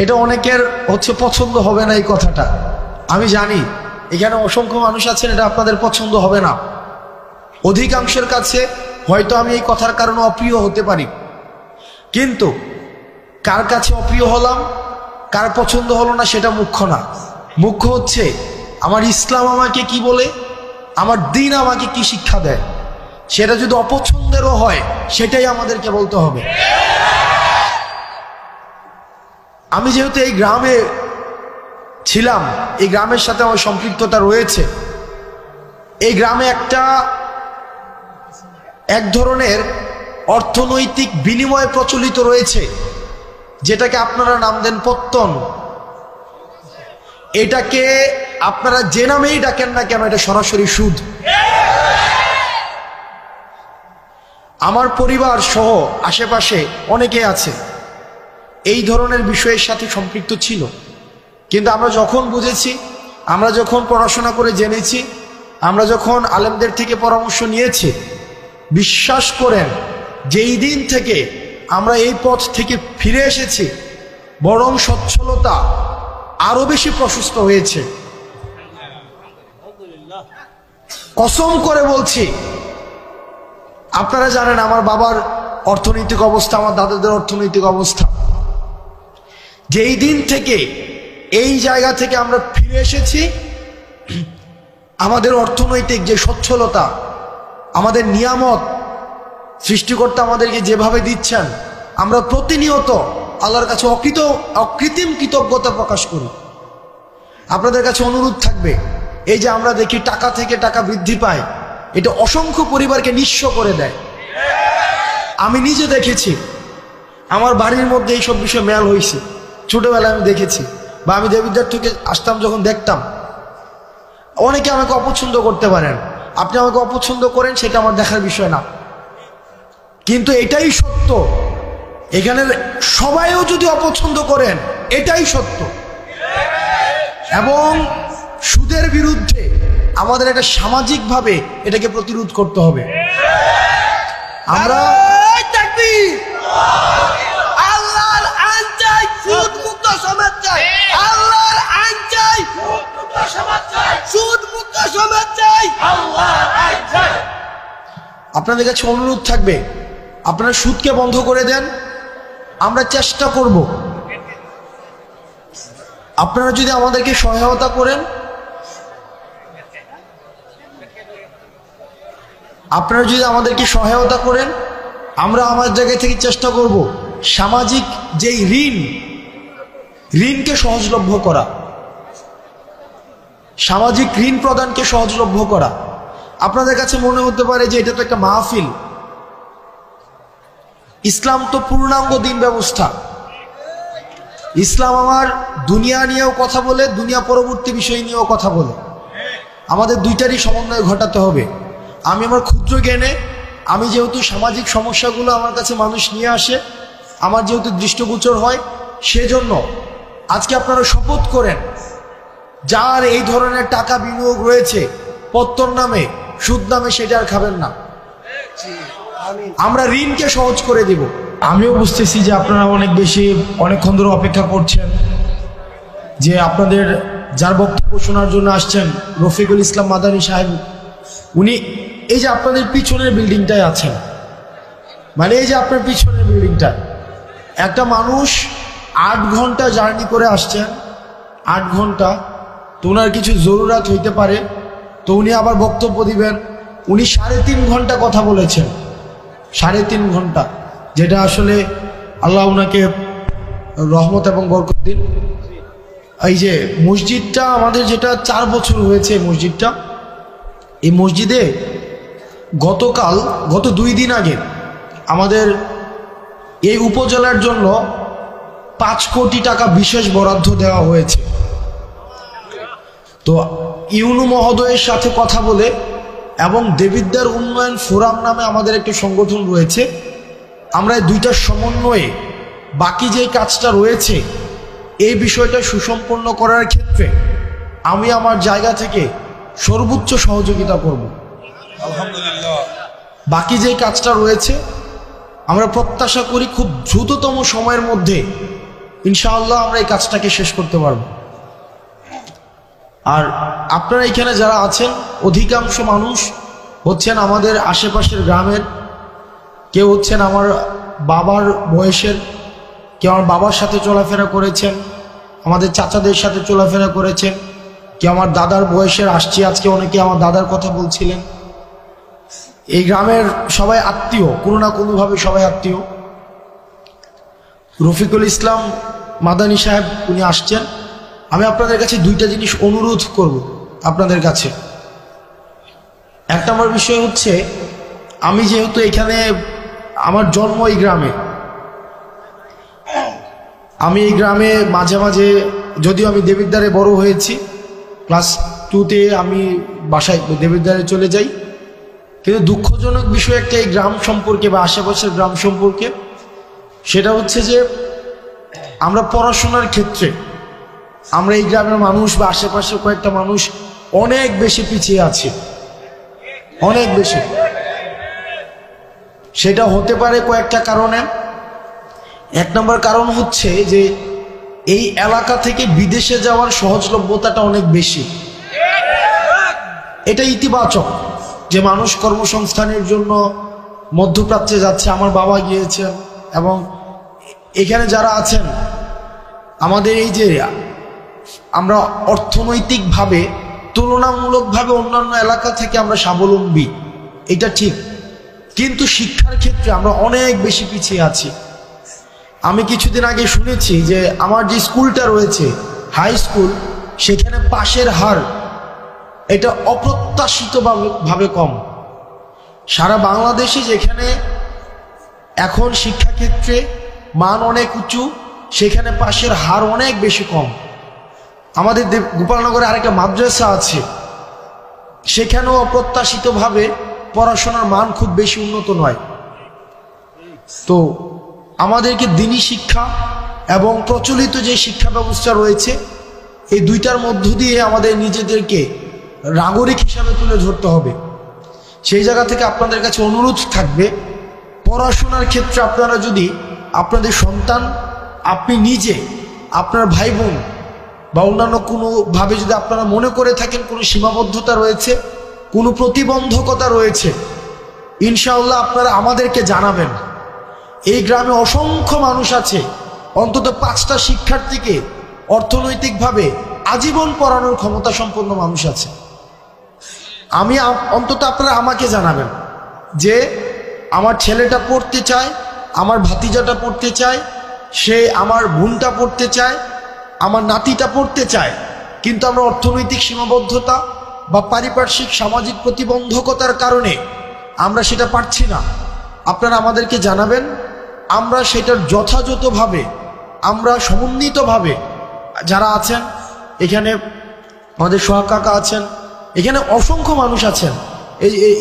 এটা অনেকের পছন্দ হবে না এই কথাটা, আমি জানি। এখানে অসংখ্য মানুষ আছেন, এটা আপনাদের পছন্দ হবে না। অধিকাংশের কাছে হয়তো আমি এই কথার কারণে অপ্রিয় হতে পারি, কিন্তু কার কাছে অপ্রিয় হলাম, কার পছন্দ হলো না সেটা মুখ্য না। মুখ্য হচ্ছে আমার ইসলাম আমাকে কি বলে, আমার দ্বীন আমাকে কি শিক্ষা দেয়। সেটা যদি অপছন্দেরও হয় সেটাই আমাদেরকে বলতে হবে। আমি যেহেতু এই গ্রামে ছিলাম, এই গ্রামের সাথে আমার সম্পৃক্ততা রয়েছে। এই গ্রামে এক ধরনের অর্থনৈতিক বিনিময় প্রচলিত রয়েছে, যেটাকে আপনারা নাম দেন পত্তন। এটাকে আপনারা যে নামেই ডাকেন না কেন, এটা সরাসরি সুদ। আমার পরিবার সহ আশেপাশে অনেকে আছে এই ধরনের বিষয়ের সাথে সম্পৃক্ত ছিল, কিন্তু আমরা যখন বুঝেছি, আমরা যখন পড়াশোনা করে জেনেছি, আমরা যখন আলেমদের থেকে পরামর্শ নিয়েছি, বিশ্বাস করেন যেই দিন থেকে আমরা এই পথ থেকে ফিরে এসেছি, বরং সচ্ছলতা আরো বেশি প্রশস্ত হয়েছে। কসম করে বলছি, আপনারা জানেন আমার বাবার অর্থনৈতিক অবস্থা, আমার দাদাদের অর্থনৈতিক অবস্থা। যেই দিন থেকে এই জায়গা থেকে আমরা ফিরে এসেছি, আমাদের অর্থনৈতিক যে সচ্ছলতা, আমাদের নিয়ামত সৃষ্টিকর্তা আমাদেরকে যেভাবে দিচ্ছেন, আমরা প্রতিনিয়ত আল্লাহর কাছে অকৃত্রিম কৃতজ্ঞতা প্রকাশ করি। আপনাদের কাছে অনুরোধ থাকবে, এই যে আমরা দেখি টাকা থেকে টাকা বৃদ্ধি পায়, এটা অসংখ্য পরিবারকে নিঃস্ব করে দেয়। আমি নিজে দেখেছি, আমার বাড়ির মধ্যে এইসব বিষয় মেল হয়েছে, ছোটবেলায় আমি দেখেছি, বা আমি দেবিদ্বার থেকে আসতাম যখন দেখতাম। অনেকে আমাকে অপছন্দ করতে পারেন, আপনি আমাকে অপছন্দ করেন, সেটা আমার দেখার বিষয় না, কিন্তু এটাই সত্য। এখানের সবাইও যদি অপছন্দ করেন, এটাই সত্য। এবং সুদের বিরুদ্ধে আমাদের একটা সামাজিকভাবে এটাকে প্রতিরোধ করতে হবে। আমরা আল্লাহর আইন চাই, সুদ মুক্ত সমাজ চাই। আল্লাহর আইন চাই, সুদ মুক্ত সমাজ চাই। আল্লাহর আইন চাই। আপনাদের কাছে অনুরোধ থাকবে, আপনারা সুদকে বন্ধ করে দেন। আমরা চেষ্টা করব, আপনারা যদি আমাদেরকে সহায়তা করেন, আমরা আমার জায়গা থেকে চেষ্টা করব সামাজিক যেই ঋণকে সহজলভ্য করা, সামাজিক ঋণ প্রদানকে সহজলভ্য করা। আপনাদের কাছে মনে হতে পারে যে এটা তো একটা মাহফিল। ইসলাম তো পূর্ণাঙ্গ দিন ব্যবস্থা। ইসলাম আমার দুনিয়া নিয়েও কথা বলে, দুনিয়া পরবর্তী বিষয় নিয়েও কথা বলে। আমাদের দুইটারই সমন্বয় ঘটাতে হবে। আমি আমার ক্ষুদ্র জ্ঞানে, আমি যেহেতু সামাজিক সমস্যাগুলো আমার কাছে মানুষ নিয়ে আসে, আমার যেহেতু দৃষ্টিগোচর হয়, সেজন্য আজকে আপনারা শপথ করেন, যার এই ধরনের টাকা বিনিয়োগ রয়েছে পত্তন নামে, সুদ নামে, সেটা আর খাবেন না। আমরা ঋণকে সহজ করে দিব। আমিও বুঝতেছি যে আপনারা অনেকক্ষণ ধরে অপেক্ষা করছেন, যে আপনাদের যার বক্তব্য শোনার জন্য আসছেন, রফিকুল ইসলাম মাদানী সাহেব, উনি এই যে আপনাদের পিছনের বিল্ডিংটায় আছেন, মানে এই যে আপনার পিছনের বিল্ডিংটা, একটা মানুষ 8 ঘন্টা জার্নি করে আসছেন, 8 ঘন্টা। তো ওনার কিছু জরুরত হইতে পারে, তো উনি আবার বক্তব্য দিবেন। উনি 3.5 ঘন্টা কথা বলেছেন, 3.5 ঘন্টা, যেটা আসলে আল্লাহ ওনাকে রহমত এবং বরকত দিন। এই যে মসজিদটা আমাদের, যেটা 4 বছর হয়েছে মসজিদটা, এই মসজিদে গত 2 দিন আগে আমাদের এই উপজেলার জন্য 5 কোটি টাকা বিশেষ বরাদ্দ দেওয়া হয়েছে। তো ইউনু মহোদয়ের সাথে কথা বলে, এবং দেবিদ্বার উন্নয়ন ফোরাম নামে আমাদের একটি সংগঠন রয়েছে, আমরা এই দুইটার সমন্বয়ে বাকি যে কাজটা রয়েছে, এই বিষয়টা সুসম্পন্ন করার ক্ষেত্রে আমি আমার জায়গা থেকে সর্বোচ্চ সহযোগিতা করব। আলহামদুলিল্লাহ। বাকি যে কাজটা রয়েছে, আমরা প্রত্যাশা করি খুব দ্রুততম সময়ের মধ্যে ইনশাআল্লাহ আমরা এই কাজটাকে শেষ করতে পারবো। আর আপনারা এখানে যারা আছেন অধিকাংশ মানুষ হচ্ছেন আমাদের আশেপাশের গ্রামের, কেউ হচ্ছেন আমার বাবার বয়সের, কেউ আমার বাবার সাথে চলাফেরা করেছেন, আমাদের চাচাদের সাথে চলাফেরা করেছেন, কেউ আমার দাদার বয়সের, আসছি আজকে অনেকে আমার দাদার কথা বলছিলেন। এই গ্রামের সবাই আত্মীয়, কোনো না কোনোভাবে সবাই আত্মীয়। রফিকুল ইসলাম মাদানী সাহেব উনি আসছেন। আমি আপনাদের কাছে দুইটা জিনিস অনুরোধ করব আপনাদের কাছে। এক নম্বর বিষয় হচ্ছে, আমি যেহেতু এখানে আমার জন্ম এই গ্রামে, আমি এই গ্রামে মাঝে মাঝে, যদিও আমি দেবিদ্বারে বড় হয়েছি, ক্লাস 2তে আমি বাসায় দেবিদ্বারে চলে যাই, কিন্তু দুঃখজনক বিষয় একটা এই গ্রাম সম্পর্কে বা আশেপাশের গ্রাম সম্পর্কে, সেটা হচ্ছে যে আমরা পড়াশোনার ক্ষেত্রে আমরা এই গ্রামের মানুষ বা আশেপাশের কয়েকটা মানুষ অনেক বেশি পিছিয়ে আছি, অনেক বেশি। সেটা হতে পারে কয়েকটা কারণে। এক নম্বর কারণ হচ্ছে যে এই এলাকা থেকে বিদেশে যাওয়ার সহজলভ্যতাটা অনেক বেশি। এটা ইতিবাচক যে মানুষ কর্মসংস্থানের জন্য মধ্যপ্রাচ্যে যাচ্ছে, আমার বাবা গিয়েছেন, এবং এখানে যারা আছেন আমাদের এই যে আমরা অর্থনৈতিকভাবে তুলনামূলকভাবে অন্যান্য এলাকা থেকে আমরা স্বাবলম্বী, এটা ঠিক, কিন্তু শিক্ষার ক্ষেত্রে আমরা অনেক বেশি পিছিয়ে আছি। আমি কিছুদিন আগে শুনেছি যে আমার যে স্কুলটা রয়েছে হাই স্কুল, সেখানে পাশের হার এটা অপ্রত্যাশিতভাবে কম। সারা বাংলাদেশে যেখানে এখন শিক্ষাক্ষেত্রে মান অনেক উঁচু, সেখানে পাশের হার অনেক বেশি কম। আমাদের গোপালনগরে আরেকটা মাদ্রাসা আছে, সেখানেও অপ্রত্যাশিতভাবে পড়াশোনার মান খুব বেশি উন্নত নয়। তো আমাদেরকে দিনী শিক্ষা এবং প্রচলিত যে শিক্ষা ব্যবস্থা রয়েছে, এই দুইটার মধ্য দিয়ে আমাদের নিজেদেরকে নাগরিক হিসাবে তুলে ধরতে হবে। সেই জায়গা থেকে আপনাদের কাছে অনুরোধ থাকবে, পড়াশোনার ক্ষেত্রে আপনারা যদি আপনাদের সন্তান, আপনি নিজে, আপনার ভাই বোন বা অন্যান্য কোনোভাবে যদি আপনারা মনে করে থাকেন কোনো সীমাবদ্ধতা রয়েছে, কোনো প্রতিবন্ধকতা রয়েছে, ইনশাআল্লাহ আপনারা আমাদেরকে জানাবেন। এই গ্রামে অসংখ্য মানুষ আছে, অন্তত 5টা শিক্ষার্থীকে অর্থনৈতিকভাবে আজীবন পড়ানোর ক্ষমতা সম্পন্ন মানুষ আছে। আমি অন্তত আপনারা আমাকে জানাবেন যে আমার ছেলেটা পড়তে চায়, আমার ভাতিজাটা পড়তে চায়, সে আমার বোনটা পড়তে চায়, আমার নাতিটা পড়তে চায়, কিন্তু আমরা অর্থনৈতিক সীমাবদ্ধতা বা পারিপার্শ্বিক সামাজিক প্রতিবন্ধকতার কারণে আমরা সেটা পারছি না। আপনারা আমাদেরকে জানাবেন, আমরা সেটার যথাযথভাবে, আমরা সমন্বিতভাবে, যারা আছেন এখানে আমাদের সোহাগ কাকা আছেন, এখানে অসংখ্য মানুষ আছেন, এই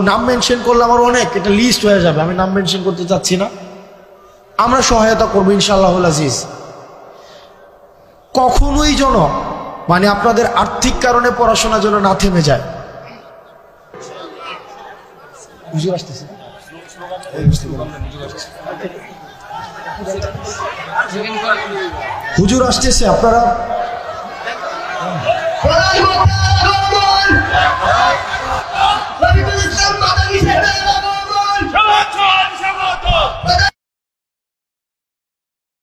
নাম মেনশন করলে আমার অনেক, এটা লিস্ট হয়ে যাবে, আমি নাম মেনশন করতে চাচ্ছি না। আমরা সহায়তা করবো ইনশাআল্লাহুল আজিজ। কখনোই যেন মানে আপনাদের আর্থিক কারণে পড়াশোনা যেন না থেমে যায়। হুজুর আসতেছে, আপনারা রফিকুল ইসলাম মাদানী সাহেবের আগমন।